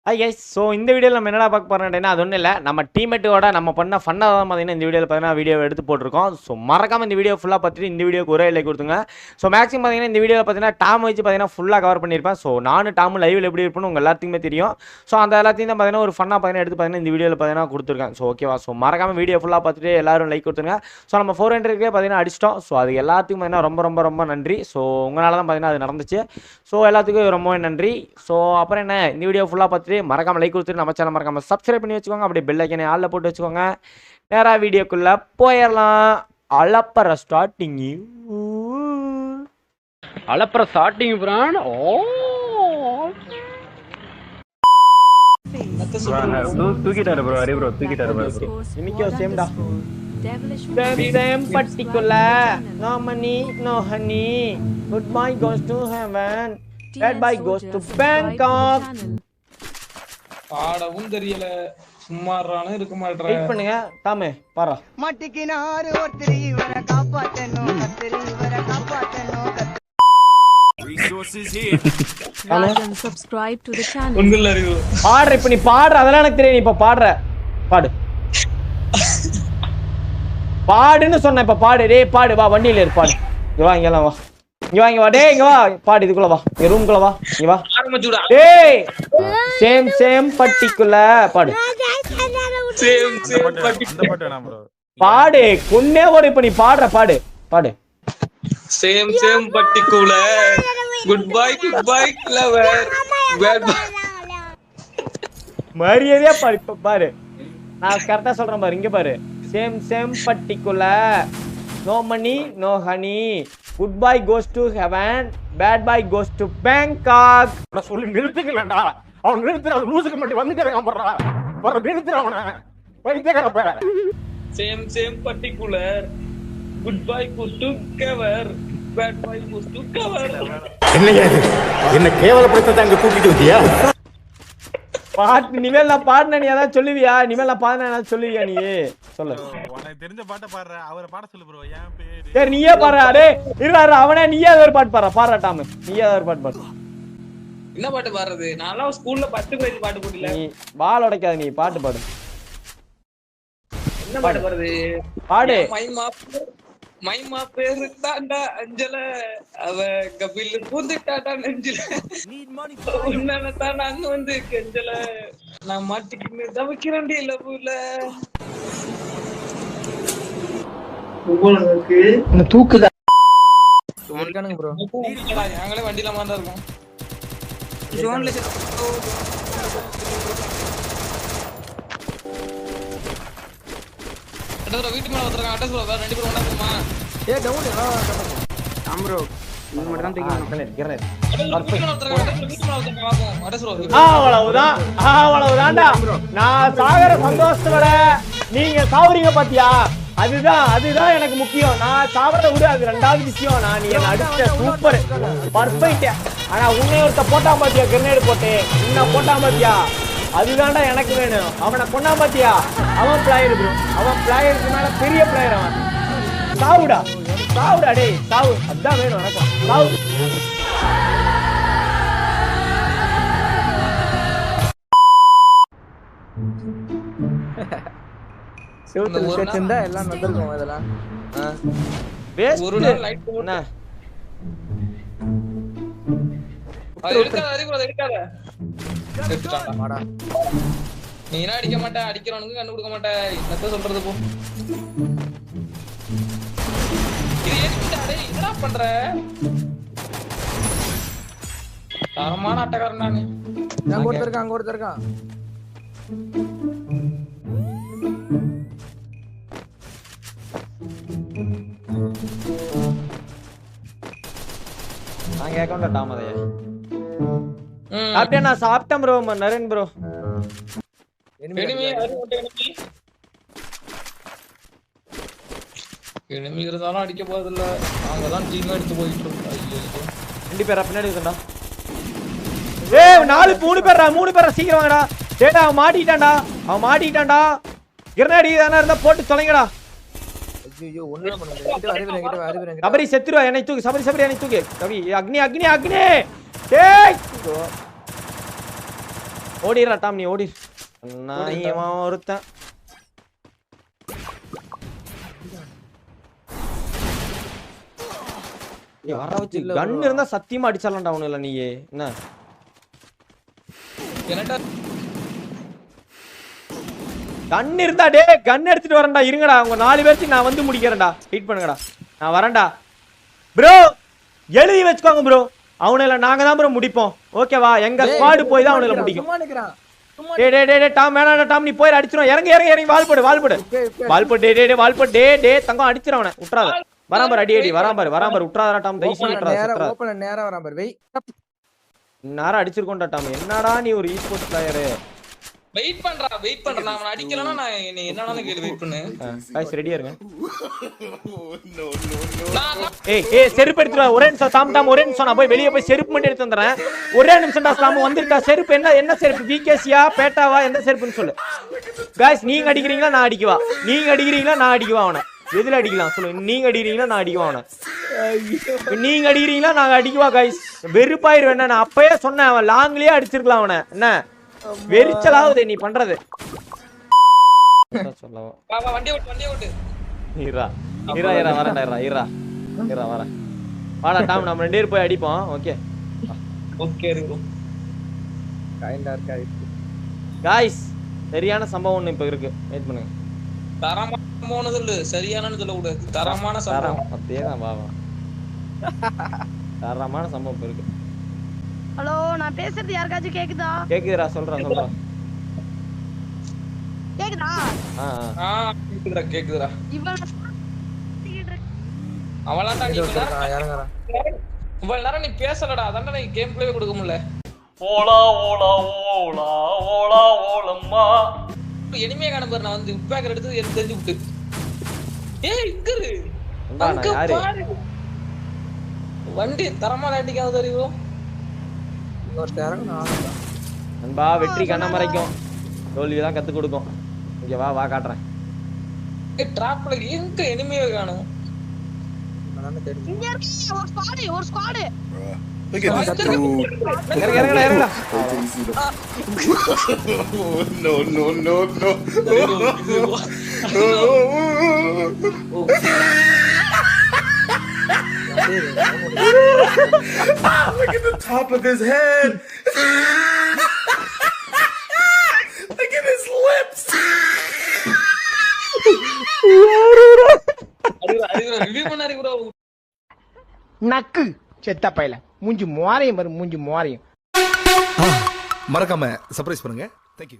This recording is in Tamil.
Hi guys. ஸோ இந்த வீடியோவில் நம்ம என்னடா பார்க்க போகிறோம் அப்படின்னா, அது ஒன்றும் இல்லை, நம்ம டீம்மேட்டோட நம்ம பண்ண ஃபன்னாக தான் பார்த்தீங்கன்னா இந்த வீடியோவில் பார்த்தீங்கன்னா வீடியோ எடுத்து போட்டிருக்கோம். ஸோ மறக்காமல் இந்த வீடியோ ஃபுல்லாக பார்த்துட்டு இந்த வீடியோக்கு ஒரே லைக் கொடுத்துங்க. ஸோ மேக்ஸிமம் பார்த்தீங்கன்னா இந்த வீடியோவில் பார்த்தீங்கன்னா டாம் வச்சு பார்த்தீங்கன்னா ஃபுல்லாக கவர் பண்ணியிருப்பேன். ஸோ நானும் டாம் லைவில் எப்படி இருப்பேன்னு உங்கள் எல்லாத்துக்குமே தெரியும். ஸோ அந்த எல்லாத்தையும் தான் பார்த்தீங்கன்னா ஒரு ஃபன்னாக பார்த்தீங்கன்னா எடுத்து பார்த்தீங்கன்னா இந்த வீடியோவில் பார்த்தீங்கன்னா கொடுத்துருக்கேன். ஸோ ஓகேவா. ஸோ மறக்காமல் வீடியோ ஃபுல்லாக பார்த்துட்டு எல்லாரும் லைக் கொடுத்துருங்க. ஸோ நம்ம 400 பார்த்தீங்கன்னா அடிச்சிட்டோம். ஸோ அது எல்லாத்துக்கும் பார்த்தீங்கன்னா ரொம்ப ரொம்ப ரொம்ப நன்றி. ஸோ உங்களால் தான் பார்த்தீங்கன்னா அது நடந்துச்சு. ஸோ எல்லாத்துக்கும் ரொம்பவே நன்றி. ஸோ அப்புறம் என்ன, இந்த வீடியோ ஃபுல்லாக பார்த்துட்டு மறக்காமல் லைக் கொடுத்து நம்ம சேனல் மறக்காம சப்ஸ்கிரைப் பண்ணி வச்சுக்கோங்க. அப்படியே பெல் ஐக்கனை ஆல்ல போட்டு வச்சுக்கோங்க. நேரா வீடியோக்குள்ள போயிடலாம். அலப்பற ஸ்டார்டிங் பிரான். தூக்கிட்டாரு ப்ரோ. அரே ப்ரோ தூக்கிட்டாரு ப்ரோ. இன்னைக்கு சேம்டா. Same particular. No money, no honey. Goodbye goes to heaven. Bad bye goes to Bangkok. பாடவும் தெரியல, சும்மாறானே இருக்க மாட்டேன். வெயிட் பண்ணுங்க தாமே பாரா. மட்டிக்கினாரு ஒருத்தர் இவரை காப்பாத்தணும், கத்திரி இவரை காப்பாத்தணும். Like and subscribe to the channel. ஒண்ணுல அறிவு பாடுற இப்ப நீ பாடுற அதெல்லாம் எனக்கு தெரியும். நீ இப்ப பாடுற பாடு பாடுன்னு சொன்ன. இப்ப பாடு. டேய் பாடு. வா வண்டியில இரு. பாடு. இங்க வா. இங்கெல்லாம் வா. இங்க வா. இங்க வா. டேய் இங்க வா. பாடு. இதுக்குள்ள வா. என் ரூம்குள்ள வா. இங்க வா. ஆரம்பிச்சுடா. டேய் சேம் பர்టిక్యులர் பாடு. சேம் பட்டி இந்த பாட்டு வேணாம் ப்ரோ. பாடு. கொன்னே ஒரு இப்ப நீ பாடுற பாடு. பாடு. Same particular. Good bye lover. Bad bye. மரியாதையா பாடு. இப்ப பாரு. நான் கரெக்டா சொல்றேன் பாரு. இங்க பாரு. Same particular. No money, no honey. Goodbye goes to heaven. Bad bye goes to Bangkok. நான் சொல்லி நிறுத்துக்கலடா. அவன் நிறுத்துற அது லூசுக்கு மட்டும் வந்துட்டே இருக்கான் போறா. வர நிறுத்துற அவன. வைத்தேக்கற பாரு. Same particular. Good bye goes to cover. Bad bye goes to cover. என்னையா இது? என்ன கேவலப்படுத்த அங்க கூட்டிட்டு வந்தியா? பாட்டு நிவேல் நான் பாடுன நீ அதான் சொல்லுவியா? நிவேல் நான் பாடுன நான் சொல்லுவியா? நீ சொல்லு. உனக்கு தெரிஞ்ச பாட்டை பாடுற. அவரை பாட சொல்லு ப்ரோ. என் பேரு. சரி நீயே பாடுறா. டேய் இருடா அவனே நீயே ஒரு பாட்டு பாடுறா. பாடுறாட்டாம நீயே ஒரு பாட்டு பாடு. என்ன பாட்டு பாடுறது? நான்லாம் ஸ்கூல்ல 10 கிளாஸ் பாட்டு போடல. நீ பால் உடைக்காத. நீ பாட்டு பாடு. என்ன பாட்டு பாடுறது? பாடு. மைமா பேரு தாண்டா அஞ்சல, அவ கபில் பூந்துட்டாடா நெஞ்சில, உன்னாலதான் நாங்க வந்து கெஞ்சல, நான் மாட்டிக்கின்னு தவிக்கிறேன்டி லவ்ல. உங்களுக்கு தூக்குதா ப்ரோ. நாங்களே வண்டியில மாதிரி இருக்கோம். ஜோன்ல வீட்டுக்கு மேல வந்துருக்காங்க. Address bro. ரெண்டு பேரும் ஒண்ணா போமா? ஏ டவுன் ஆம் ப்ரோ. நீ மட்டும் தான் தூக்கிடணும். அவ்வளவுதான்டா. நான் சாகர சந்தோஷத்தோட நீங்க சாவுறீங்க பாத்தியா? அதுதான் எனக்கு முக்கியம். நான் சாவறத விட அது ரெண்டாவது விஷயம். நான் நீ அடிச்ச சூப்பர் பர்ஃபெக்ட். ஆனா உன்னை ஒருத்த போட்டா பாத்தியா? கிரனேடு போட்டு உன்னை போட்டா பாத்தியா? அதுதான்டா எனக்கு வேணும். அவனை கொண்டா பாத்தியா? அவன் பிளேயர் ப்ரோ. அவன் பிளேயருக்கு மேல பெரிய பிளேயர் அவன். சாவுடா டேய் சாவு. அதான் வேணும் எனக்கு. சாவு. செத்துண்டா எல்லாம் நடந்துக்கும் இதெல்லாம். ஒரு நாள் லைட் போடுனா அது எடுக்காத. வாடா. நீ என்ன அடிக்க மாட்ட, அடிக்கிறவனுக்கு கண்டு கொடுக்க மாட்ட. என்னத்த சொல்றது போ. இது எதுக்குடா டேய்? என்னடா பண்ற? தரமான அட்டக்காரன் நானு. அங்க ஒருத்தர் இருக்கான். நான் கேட்கணும்டா டாமதைய. அப்படியே நான் சாப்பிட்டேன் ப்ரோ. நரேன் ப்ரோ. எனிமி இருந்தாலும் அடிக்க போறதில்ல. நாங்க தான் டீம் எடுத்து போயிட்டு இருக்கோம். ரெண்டு பேரா பின்னாடி இருக்கடா. ஏய் 3 பேரா சீக்கிரம் வாங்கடா. டேய் அவன் மாட்டிட்டான்டா. கிரனேட் தான இருந்தா போட்டு தொலைங்கடா. ஐயோ ஒண்ணுமே பண்ண முடியல. கிட்ட வரவே சபரி செத்துருவா. என்னை தூக்கு. சபரி என்னை தூக்கு. கவி அக்னி. டேய் ஓடிடுறா டாம் நீ ஓடி நான் ஒருத்தன் வர வச்சு கன் இருந்தா சத்தியமா அடிச்சிடலாம்டா அவனு இல்ல நீயே என்ன கன் இருந்தா டே கன் எடுத்துட்டு வரேன்டா இருங்கடா உங்க 4 பேருக்கு நான் வந்து முடிக்கிறேன்டா வெயிட் பண்ணுங்கடா நான் வரேன்டா ப்ரோ எழுதி வச்சுக்கோங்க ப்ரோ அவனுல நாங்க தான் ப்ரோ முடிப்போம் ஓகேவா எங்க ஸ்குவாட் போய் தான் அவனுல முடிக்கும் டேய் டேய் டேய் டாம் வேணாடா டாம் நீ போய் அடிச்சிரும் இறங்கி வால் போடு டே தங்கம் அடிச்சிரும் அவனை விட்றாத வரான் பாரு அடி வரான் பாரு விட்றாதடா டாம் தைசி விட்றாத ஓபன் நேரா வரான் பாரு வெய் நேரா அடிச்சிருக்கோம்டா டாம் என்னடா நீ ஒரு ஈஸ்போர்ட்ஸ் பிளேயர் வெயிட் பண்றா நான் அவனை அடிக்கலனா நான் நீ என்னனாலும் கேளு வெயிட் பண்ணு गाइस ரெடியா இருங்க ஏய் செருப்பு எடுத்து வா ஒரே நிமிஷம் டாம் ஒரே நிமிஷம் நான் போய் வெளிய போய் செருப்பு மட்டும் எடுத்து வந்தறேன் ஒரே நிமிஷம்டா ஸ்லாம் வந்திருக்கா செருப்பு என்ன செருப்பு விகேசியா பேட்டாவா எந்த செருப்புன்னு சொல்லு गाइस நீங்க அடிக்கிறீங்களா நான் அடிக்குவா அவனை எதுல அடிக்கலாம் சொல்லு நீங்க அடிக்கிறீங்களா நான் அடிக்குவா அவனை நீங்க அடிக்கிறீங்களா நான் அடிக்குவா गाइस வெறுப்பாயிருவேன் நான் அப்பவே சொன்னேன் அவன் லாங்லயே அடிச்சிருக்கலாம் அவனை என்ன வெரிச்சலாவுதே நீ பண்றது சொல்லவா வா வண்டி ஓட்டு ஈரா வரேன்டா வரேன் வாடா டாம் நம்ம ரெண்டு பேர் போய் அடிப்போம் ஓகே இருக்கு கைண்டா இருக்கா गाइस சரியான சம்பவம் ஒன்னு இப்ப இருக்கு வெயிட் பண்ணுங்க தரமான சொல்லு சரியானன்னு சொல்ல கூடாது தரமான சம்பவம் அதேதான் வா தரமான சம்பவம் இப்ப இருக்கு ஹலோ நான் பேசுறது யாருக்காச்சும் கேக்குதுடா சொல்றேன் கேக்குதா கேக்குதுடா இவன் அவளாண்டா நீ இவ்வளவு நேரம் நீ பேசலடா அதான்டா நீ கேம் பிளே கொடுக்க முடியல ஓலம்மா எனிமே காண பாரு நான் வந்து உட்பேக்கர் எடுத்து எனக்கு தெரிஞ்சு விட்டு ஏய் இங்க இரு யாரு வண்டி தரமா லாட்டிக்காவது தெரியும் நண்பா வெற்றி கண்ண மறைக்கும் தோல்விதான் கத்து கொடுக்கும் இங்க வா காட்டுறேன் டிராப்ல எங்க எனிமே காணும் இங்க இருக்கு ஒரு squad Look at this dude. இறங்கடா No. Look at the top of his head. Look at his lips. Review பண்ணாரு ப்ரோ நக்கு செத்த பையல மூஞ்சி மோரையும் மறக்காம சர்ப்ரைஸ் பண்ணுங்க. Thank you.